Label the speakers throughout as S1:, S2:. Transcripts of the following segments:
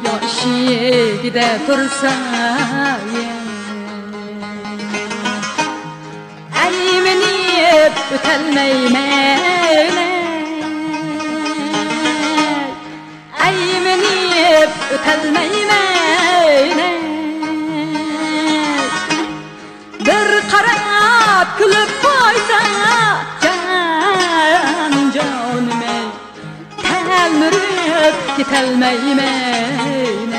S1: yoshigida tursa ayminib o'tolmayman, ayminib o'tolmayman. Bir qarab kulib qo'ysa jonimay talmirib ketolmayman.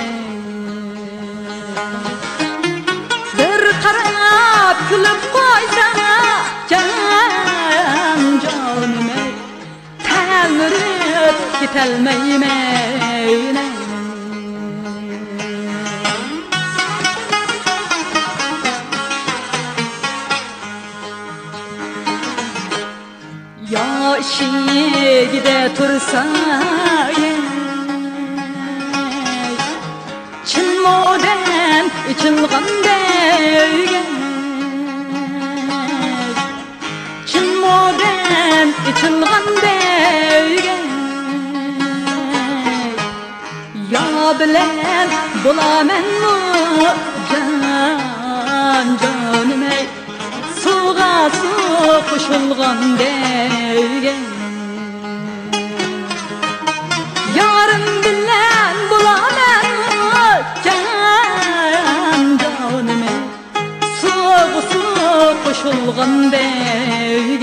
S1: Bir qarab kulib qo'ysa jonimay talmirib ketolmayman. Yoshigida tursa chinmodan ichilganday, chinmodan ichilganday, yo bilan bo'lamanmi jonimay suvga suv qo'shilganday. Yarım bilen bulamam canimay suv suv qo'shilganday.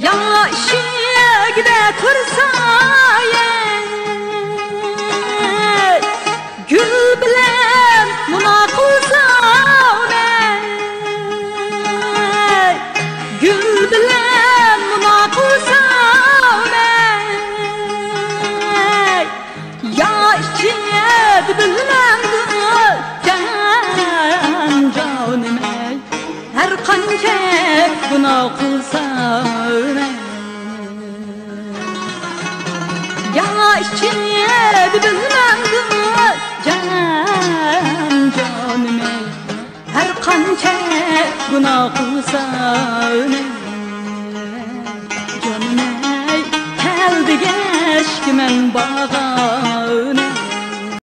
S1: Yoshigida tursa gul bilan munoqilsa, gul bilan munoqilsa, yoshigida bilmam jonimay har qancha gunoh qilsa, yoshigida bilmam jonimay har qancha gunoh qilsa, jonimay kaldiga ishkiman bag'a